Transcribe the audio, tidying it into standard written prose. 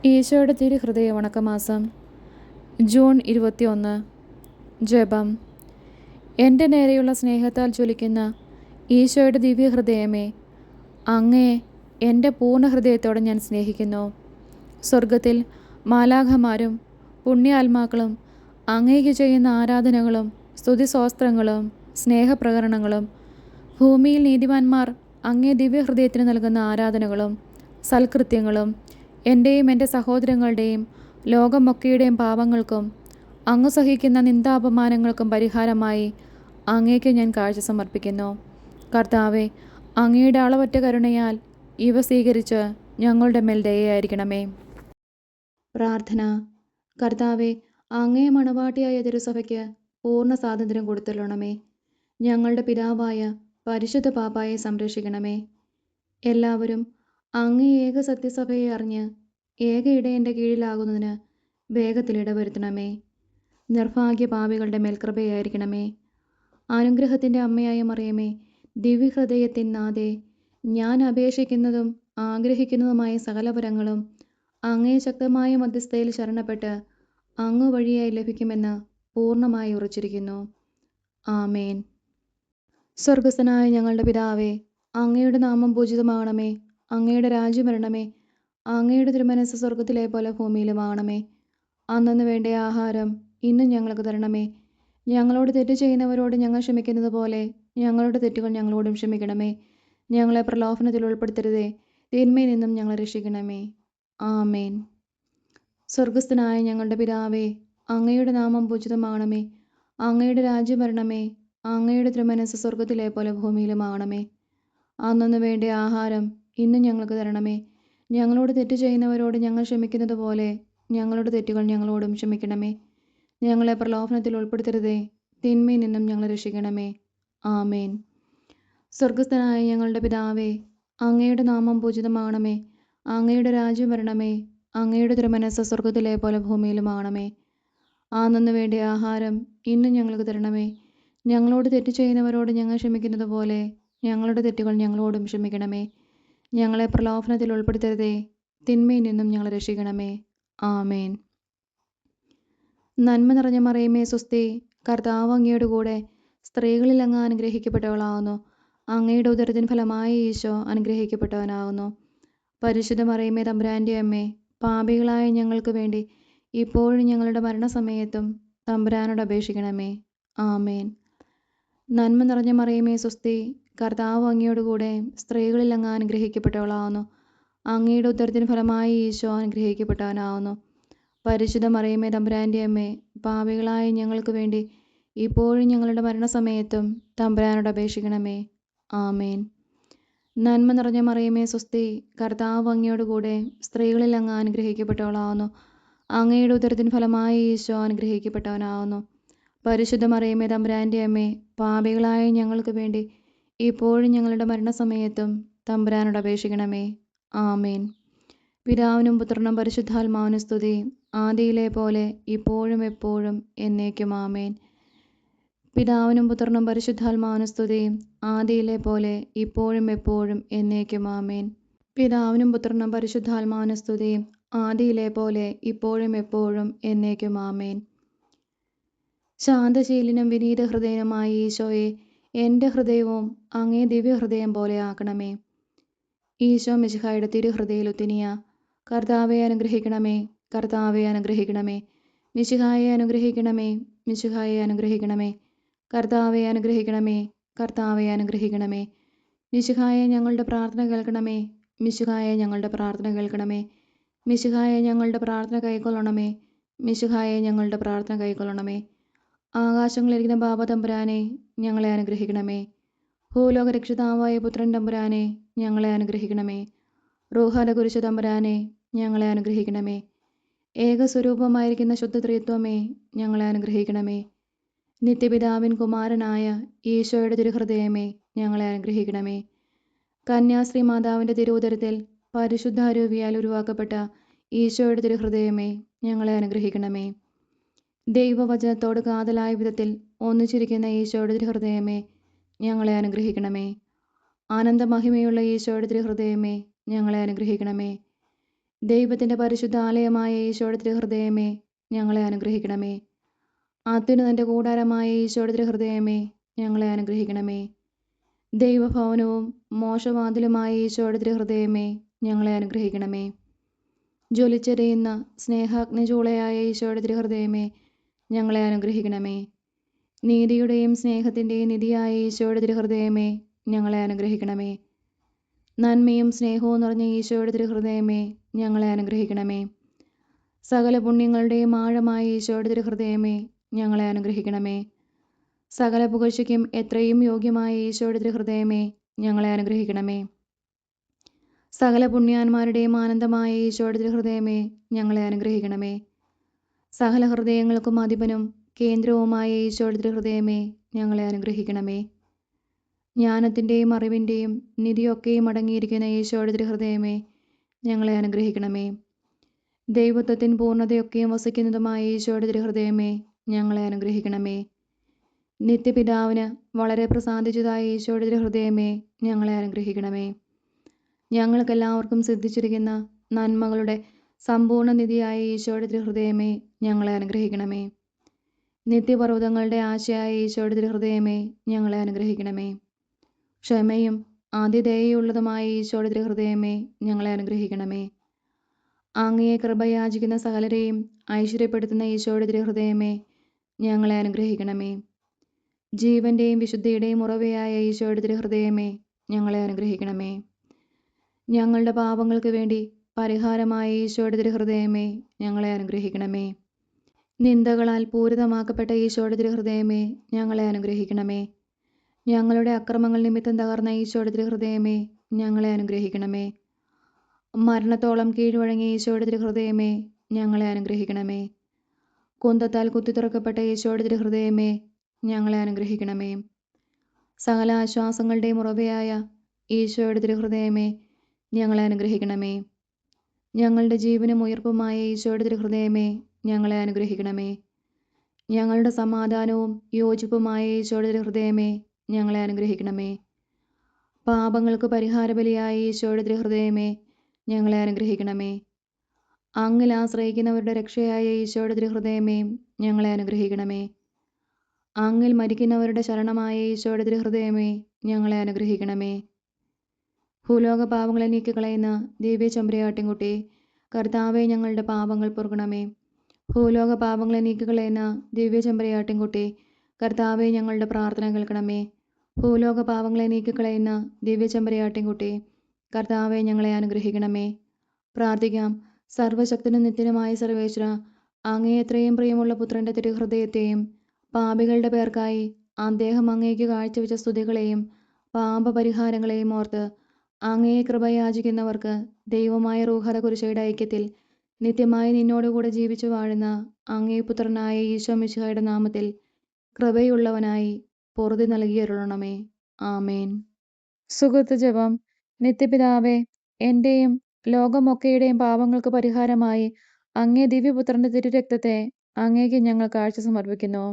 ഈശോയുടെ തിരുഹൃദയ വണക്കമാസം ജൂൺ 21. ജപം. എൻ്റെ നേരെയുള്ള സ്നേഹത്താൽ ജ്വലിക്കുന്ന ഈശോയുടെ ദിവ്യഹൃദയമേ, അങ്ങയെ എൻ്റെ പൂർണ്ണ ഹൃദയത്തോടെ ഞാൻ സ്നേഹിക്കുന്നു. സ്വർഗത്തിൽ മാലാഖമാരും പുണ്യാത്മാക്കളും അങ്ങേക്ക് ചെയ്യുന്ന ആരാധനകളും സ്തുതിസ്തോത്രങ്ങളും സ്നേഹപ്രകരണങ്ങളും, ഭൂമിയിൽ നീതിമാന്മാർ അങ്ങേ ദിവ്യഹൃദയത്തിന് നൽകുന്ന ആരാധനകളും സൽകൃത്യങ്ങളും, എൻ്റെയും എൻ്റെ സഹോദരങ്ങളുടെയും ലോകമൊക്കെയുടെയും പാപങ്ങൾക്കും അങ്ങ് സഹിക്കുന്ന നിന്ദാപമാനങ്ങൾക്കും പരിഹാരമായി അങ്ങേക്ക് ഞാൻ കാഴ്ച സമർപ്പിക്കുന്നു. കർത്താവെ, അങ്ങയുടെ അളവറ്റ കരുണയാൽ ഇവ സ്വീകരിച്ച് ഞങ്ങളുടെ മേൽ ദയയായിരിക്കണമേ. പ്രാർത്ഥന. കർത്താവെ, അങ്ങേ മണവാട്ടിയായ തിരുസഭയ്ക്ക് പൂർണ്ണ സ്വാതന്ത്ര്യം കൊടുത്തുള്ളണമേ. ഞങ്ങളുടെ പിതാവായ പരിശുദ്ധ പാപ്പായെ സംരക്ഷിക്കണമേ. എല്ലാവരും അങ്ങേ ഏക സത്യസഭയെ അറിഞ്ഞ് ഏക ഇടയൻ്റെ കീഴിലാകുന്നതിന് വേഗത്തിൽ ഇടവരുത്തണമേ. നിർഭാഗ്യ പാപികളുടെ മേൽ കൃപയായിരിക്കണമേ. അനുഗ്രഹത്തിൻ്റെ അമ്മയായ മറിയമേ, ദിവ്യഹൃദയത്തിൻ നാഥേ, ഞാൻ അപേക്ഷിക്കുന്നതും ആഗ്രഹിക്കുന്നതുമായ സകല വരങ്ങളും അങ്ങേ ശക്തമായ മധ്യസ്ഥയിൽ ശരണപ്പെട്ട് അങ്ങ് വഴിയായി ലഭിക്കുമെന്ന് പൂർണ്ണമായി ഉറച്ചിരിക്കുന്നു. ആമേൻ. സ്വർഗസ്ഥനായ ഞങ്ങളുടെ പിതാവേ, അങ്ങയുടെ നാമം പൂജിതമാകണമേ. അങ്ങയുടെ രാജ്യം വരണമേ. അങ്ങയുടെ തിരുമനസ്സ് സ്വർഗത്തിലെ പോലെ ഭൂമിയിലുമാകണമേ. അന്നന്ന് വേണ്ട ആഹാരം ഇന്നും ഞങ്ങൾക്ക് തരണമേ. ഞങ്ങളോട് തെറ്റ് ചെയ്യുന്നവരോട് ഞങ്ങൾ ക്ഷമിക്കുന്നത് പോലെ ഞങ്ങളുടെ തെറ്റുകൾ ഞങ്ങളോടും ക്ഷമിക്കണമേ. ഞങ്ങളെ പ്രലോഭനത്തിൽ ഉൾപ്പെടുത്തരുതേ, തിന്മയിൽ നിന്നും ഞങ്ങളെ രക്ഷിക്കണമേ. ആമേൻ. സ്വർഗസ്ഥനായ ഞങ്ങളുടെ പിതാവേ, അങ്ങയുടെ നാമം പൂജിതമാകണമേ. അങ്ങയുടെ രാജ്യം വരണമേ. അങ്ങയുടെ തിരുമനസ്സ് സ്വർഗത്തിലെ പോലെ ഭൂമിയിലുമാകണമേ. അന്നന്ന് വേണ്ട ആഹാരം ഇന്നും ഞങ്ങൾക്ക് തരണമേ. ഞങ്ങളോട് തെറ്റ് ചെയ്യുന്നവരോട് ഞങ്ങൾ ക്ഷമിക്കുന്നത് പോലെ ഞങ്ങളുടെ തെറ്റുകൾ ഞങ്ങളോടും ക്ഷമിക്കണമേ. ഞങ്ങളെ പ്രലോഭനത്തിൽ ഉൾപ്പെടുത്തരുതേ, തിന്മയിൽ നിന്നും ഞങ്ങളെ രക്ഷിക്കണമേ. ആമേൻ. സ്വർഗസ്ഥനായ ഞങ്ങളുടെ പിതാവേ, അങ്ങയുടെ നാമം പൂജിതമാകണമേ. അങ്ങയുടെ രാജ്യം വരണമേ. അങ്ങയുടെ തിരുമനസ്സ് സ്വർഗത്തിലെ പോലെ ഭൂമിയിലുമാകണമേ. അന്നന്ന് വേണ്ട ആഹാരം ഇന്നും ഞങ്ങൾക്ക് തരണമേ. ഞങ്ങളോട് തെറ്റ് ചെയ്യുന്നവരോട് ഞങ്ങൾ ക്ഷമിക്കുന്നത് പോലെ ഞങ്ങളുടെ തെറ്റുകൾ ഞങ്ങളോടും ക്ഷമിക്കണമേ. ഞങ്ങളെ പ്രലോഭനത്തിൽ ഉൾപ്പെടുത്തരുതേ, തിന്മയിൽ നിന്നും ഞങ്ങളെ രക്ഷിക്കണമേ. ആമേൻ. നന്മ നിറഞ്ഞ മറിയമേ, സ്വസ്തി. കർത്താവ് അങ്ങയുടെ കൂടെ സ്ത്രീകളിൽ അങ്ങ് അനുഗ്രഹിക്കപ്പെട്ടവളാകുന്നു. അങ്ങയുടെ ഉദരത്തിൻ ഫലമായ ഈശോ അനുഗ്രഹിക്കപ്പെട്ടവനാകുന്നു. പരിശുദ്ധ മറിയമേ, തമ്പുരാൻ്റെ അമ്മേ, പാപികളായ ഞങ്ങൾക്ക് വേണ്ടി ഇപ്പോഴും ഞങ്ങളുടെ മരണസമയത്തും തമ്പുരാനോട് അപേക്ഷിക്കണമേ. ആമേൻ. നന്മ നിറഞ്ഞ മറിയമേ, സ്വസ്തി. കർത്താവ് അങ്ങയോട് കൂടെ സ്ത്രീകളിൽ അങ്ങ് അനുഗ്രഹിക്കപ്പെട്ടവളാകുന്നു. അങ്ങയുടെ ഉദരത്തിന് ഫലമായി ഈശോ അനുഗ്രഹിക്കപ്പെട്ടവനാകുന്നു. പരിശുദ്ധ മറിയമേ, തമ്പുരാൻ്റെ അമ്മേ, പാപികളായ ഞങ്ങൾക്ക് വേണ്ടി ഇപ്പോഴും ഞങ്ങളുടെ മരണസമയത്തും തമ്പുരാനോട് അപേക്ഷിക്കണമേ. ആമേൻ. നന്മ നിറഞ്ഞ മറിയമേ, സ്വസ്തി. കർത്താവ് അങ്ങയോട് കൂടെ സ്ത്രീകളിൽ അങ്ങ് അനുഗ്രഹിക്കപ്പെട്ടവളാകുന്നു. അങ്ങയുടെ ഉദരത്തിന് ഫലമായി ഈശോ അനുഗ്രഹിക്കപ്പെട്ടവനാകുന്നു. പരിശുദ്ധ മറിയമേ, തമ്പുരാൻ്റെ അമ്മേ, പാപികളായ ഞങ്ങൾക്ക് വേണ്ടി ഇപ്പോഴും ഞങ്ങളുടെ മരണസമയത്തും തമ്പുരാനോട് അപേക്ഷിക്കണമേ. ആമേൻ. പിതാവിനും പുത്രനും പരിശുദ്ധാത്മാവിനും സ്തുതി, ആദിയിലെ പോലെ ഇപ്പോഴും എപ്പോഴും എന്നേക്കും. ആമേൻ. പിതാവിനും പുത്രനും പരിശുദ്ധാത്മാവിനും സ്തുതി, ആദിയിലെ പോലെ ഇപ്പോഴും എപ്പോഴും എന്നേക്കും. ആമേൻ. പിതാവിനും പുത്രനും പരിശുദ്ധാത്മാവിനും സ്തുതി, ആദിയിലെ പോലെ ഇപ്പോഴും എപ്പോഴും എന്നേക്കും. ആമേൻ. ശാന്തശീലനും വിനീത ഹൃദയനുമായ ഈശോയെ, എൻ്റെ ഹൃദയവും അങ്ങേ ദിവ്യഹൃദയം പോലെ ആക്കണമേ. ഈശോ മിശിഹായുടെ തിരുഹൃദയ ലുത്തിനിയ. കർത്താവെ അനുഗ്രഹിക്കണമേ. കർത്താവെ അനുഗ്രഹിക്കണമേ. മിശിഹായെ അനുഗ്രഹിക്കണമേ. മിശിഹായെ അനുഗ്രഹിക്കണമേ. കർത്താവെ അനുഗ്രഹിക്കണമേ. കർത്താവെ അനുഗ്രഹിക്കണമേ. മിശിഹായെ ഞങ്ങളുടെ പ്രാർത്ഥന കേൾക്കണമേ. മിശിഹായെ ഞങ്ങളുടെ പ്രാർത്ഥന കേൾക്കണമേ. മിശിഹായെ ഞങ്ങളുടെ പ്രാർത്ഥന കൈക്കൊള്ളണമേ. മിശിഹായെ ഞങ്ങളുടെ പ്രാർത്ഥന കൈക്കൊള്ളണമേ. ആകാശങ്ങളിലിരിക്കുന്ന ബാബ തമ്പുരാനെ, ഞങ്ങളെ അനുഗ്രഹിക്കണമേ. ഭൂലോക രക്ഷിതാവായ പുത്രൻ തമ്പുരാനെ, ഞങ്ങളെ അനുഗ്രഹിക്കണമേ. റൂഹാല കുരിശു തമ്പുരാനെ, ഞങ്ങളെ അനുഗ്രഹിക്കണമേ. ഏകസ്വരൂപമായിരിക്കുന്ന ശുദ്ധ ത്രിത്വമേ, ഞങ്ങളെ അനുഗ്രഹിക്കണമേ. നിത്യപിതാവിൻ കുമാരനായ ഈശോയുടെ തിരുഹൃദയമേ, ഞങ്ങളെ അനുഗ്രഹിക്കണമേ. കന്യാശ്രീ മാതാവിൻ്റെ തിരുവുദരത്തിൽ പരിശുദ്ധ അരൂപിയാൽ ഉരുവാക്കപ്പെട്ട ഈശോയുടെ തിരുഹൃദയമേ, ഞങ്ങളെ അനുഗ്രഹിക്കണമേ. ദൈവവചനത്തോട് കാതലായ വിധത്തിൽ ഒന്നിച്ചിരിക്കുന്ന ഈശോയുടെ തിരുഹൃദയമേ, ഞങ്ങളെ അനുഗ്രഹിക്കണമേ. ആനന്ദമഹിമയുള്ള ഈശോയുടെ തിരുഹൃദയമേ, ഞങ്ങളെ അനുഗ്രഹിക്കണമേ. ദൈവത്തിൻ്റെ പരിശുദ്ധ ആലയമായ ഈശോയുടെ തിരുഹൃദയമേ, ഞങ്ങളെ അനുഗ്രഹിക്കണമേ. അത്യുന്നതൻ്റെ കൂടാരമായ ഈശോയുടെ തിരുഹൃദയമേ, ഞങ്ങളെ അനുഗ്രഹിക്കണമേ. ദൈവഭവനവും മോശവാതിലുമായ ഈശോയുടെ തിരുഹൃദയമേ, ഞങ്ങളെ അനുഗ്രഹിക്കണമേ. ജ്വലിച്ചെരിയുന്ന സ്നേഹാഗ്നിചൂളയായ ഈശോയുടെ തിരുഹൃദയമേ, ഞങ്ങളെ അനുഗ്രഹിക്കണമേ. നീതിയുടെയും സ്നേഹത്തിൻ്റെയും നിധിയായ ഈശോയുടെ തിരുഹൃദയമേ, ഞങ്ങളെ അനുഗ്രഹിക്കണമേ. നന്മയും സ്നേഹവും നിറഞ്ഞ ഈശോയുടെ തിരുഹൃദയമേ, ഞങ്ങളെ അനുഗ്രഹിക്കണമേ. സകല പുണ്യങ്ങളുടെയും ആഴമായ ഈശോയുടെ തിരുഹൃദയമേ, ഞങ്ങളെ അനുഗ്രഹിക്കണമേ. സകല പുകഴ്ചയ്ക്കും എത്രയും യോഗ്യമായ ഈശോയുടെ തിരുഹൃദയമേ, ഞങ്ങളെ അനുഗ്രഹിക്കണമേ. സകല പുണ്യാന്മാരുടെയും ആനന്ദമായ ഈശോയുടെ തിരുഹൃദയമേ, ഞങ്ങളെ അനുഗ്രഹിക്കണമേ. സകല ഹൃദയങ്ങൾക്കും അധിപനും കേന്ദ്രവുമായ ഈശോയുടെ തിരുഹൃദയമേ, ഞങ്ങളെ അനുഗ്രഹിക്കണമേ. ജ്ഞാനത്തിൻ്റെയും അറിവിൻ്റെയും നിധിയൊക്കെയും അടങ്ങിയിരിക്കുന്ന ഈശോയുടെ തിരുഹൃദയമേ, ഞങ്ങളെ അനുഗ്രഹിക്കണമേ. ദൈവത്വത്തിൻ പൂർണ്ണതയൊക്കെയും വസിക്കുന്നതുമായ ഈശോയുടെ തിരുഹൃദയമേ, ഞങ്ങളെ അനുഗ്രഹിക്കണമേ. നിത്യപിതാവിന് വളരെ പ്രസാദിച്ചതായ ഈശോയുടെ തിരുഹൃദയമേ, ഞങ്ങളെ അനുഗ്രഹിക്കണമേ. ഞങ്ങൾക്കെല്ലാവർക്കും സിദ്ധിച്ചിരിക്കുന്ന നന്മകളുടെ സമ്പൂർണ്ണ നിധിയായ ഈശോയുടെ തിരുഹൃദയമേ, ഞങ്ങളെ അനുഗ്രഹിക്കണമേ. നിത്യപർവ്വതങ്ങളുടെ ആശയായ ഈശോയുടെ തിരുഹൃദയമേ, ഞങ്ങളെ അനുഗ്രഹിക്കണമേ. ക്ഷമയും ആതിഥേയയുള്ളതുമായ ഈശോയുടെ തിരുഹൃദയമേ, ഞങ്ങളെ അനുഗ്രഹിക്കണമേ. അങ്ങയെ കൃപയാചിക്കുന്ന സകലരെയും ഐശ്വര്യപ്പെടുത്തുന്ന ഈശോയുടെ തിരുഹൃദയമേ, ഞങ്ങളെ അനുഗ്രഹിക്കണമേ. ജീവന്റെയും വിശുദ്ധിയുടെയും ഉറവയായ ഈശോയുടെ തിരുഹൃദയമേ, ഞങ്ങളെ അനുഗ്രഹിക്കണമേ. ഞങ്ങളുടെ പാപങ്ങൾക്ക് വേണ്ടി പരിഹാരമായ ഈശോയുടെ തിരുഹൃദയമേ, ഞങ്ങളെ അനുഗ്രഹിക്കണമേ. നിന്ദകളാൽ പൂരിതമാക്കപ്പെട്ട ഈശോയുടെ തിരുഹൃദയമേ, ഞങ്ങളെ അനുഗ്രഹിക്കണമേ. ഞങ്ങളുടെ അക്രമങ്ങൾ നിമിത്തം തകർന്ന ഈശോയുടെ തിരുഹൃദയമേ, ഞങ്ങളെ അനുഗ്രഹിക്കണമേ. മരണത്തോളം കീഴ്വഴങ്ങിയ ഈശോയുടെ തിരുഹൃദയമേ, ഞങ്ങളെ അനുഗ്രഹിക്കണമേ. കുന്തത്താൽ കുത്തിത്തുറക്കപ്പെട്ട ഈശോയുടെ തിരുഹൃദയമേ, ഞങ്ങളെ അനുഗ്രഹിക്കണമേ. സകല ആശ്വാസങ്ങളുടെയും ഉറവയായ ഈശോയുടെ തിരുഹൃദയമേ, ഞങ്ങളെ അനുഗ്രഹിക്കണമേ. ഞങ്ങളുടെ ജീവനും ഉയർപ്പുമായ ഈശോയുടെ തിരുഹൃദയമേ, ഞങ്ങളെ അനുഗ്രഹിക്കണമേ. ഞങ്ങളുടെ സമാധാനവും യോജിപ്പുമായ ഈശോയുടെ തിരുഹൃദയമേ, ഞങ്ങളെ അനുഗ്രഹിക്കണമേ. പാപങ്ങൾക്ക് പരിഹാരബലിയായ ഈശോയുടെ തിരുഹൃദയമേ, ഞങ്ങളെ അനുഗ്രഹിക്കണമേ. അങ്ങിൽ ആശ്രയിക്കുന്നവരുടെ രക്ഷയായ ഈശോയുടെ തിരുഹൃദയമേ, ഞങ്ങളെ അനുഗ്രഹിക്കണമേ. അങ്ങിൽ മരിക്കുന്നവരുടെ ശരണമായ ഈശോയുടെ തിരുഹൃദയമേ, ഞങ്ങളെ അനുഗ്രഹിക്കണമേ. ഭൂലോക പാപങ്ങളെ നീക്കിക്കളയുന്ന ദിവ്യ ചെമ്പരിയാട്ടിൻകുട്ടി, കർത്താവെ, ഞങ്ങളുടെ പാപങ്ങൾ പൊറുക്കണമേ. ഭൂലോക പാപങ്ങളെ നീക്കിക്കളയുന്ന ദിവ്യ ചെമ്പരിയാട്ടിൻകുട്ടി, കർത്താവെ, ഞങ്ങളുടെ പ്രാർത്ഥന കേൾക്കണമേ. ഭൂലോക പാപങ്ങളെ നീക്കിക്കളയുന്ന ദിവ്യ ചെമ്പരിയാട്ടിൻകുട്ടി, കർത്താവെ, ഞങ്ങളെ അനുഗ്രഹിക്കണമേ. പ്രാർത്ഥിക്കാം. സർവശക്തനും നിത്യനുമായ സർവേശ്വര, അങ്ങേ എത്രയും പ്രിയമുള്ള പുത്രൻ്റെ തിരുഹൃദയത്തെയും പാപികളുടെ പേർക്കായി അദ്ദേഹം അങ്ങേക്ക് കാഴ്ചവെച്ച സ്തുതികളെയും പാപപരിഹാരങ്ങളെയും ഓർത്ത് അങ്ങയെ കൃപയാചിക്കുന്നവർക്ക് ദൈവമായ റൂഹത കുരിശയുടെ ഐക്യത്തിൽ നിത്യമായി നിന്നോടുകൂടെ ജീവിച്ചു വാഴുന്ന അങ്ങേ പുത്രനായ ഈശോ മിശിഹായുടെ നാമത്തിൽ കൃപയുള്ളവനായി പൊറുതി നൽകിയരുളണമേ. ആമേൻ. സുഹൃത്ത് ജപം. നിത്യപിതാവേ, എൻ്റെയും ലോകമൊക്കെയുടെയും പാപങ്ങൾക്ക് പരിഹാരമായി അങ്ങേ ദിവ്യപുത്രൻ്റെ തിരുരക്തത്തെ അങ്ങേക്ക് ഞങ്ങൾ കാഴ്ച സമർപ്പിക്കുന്നു.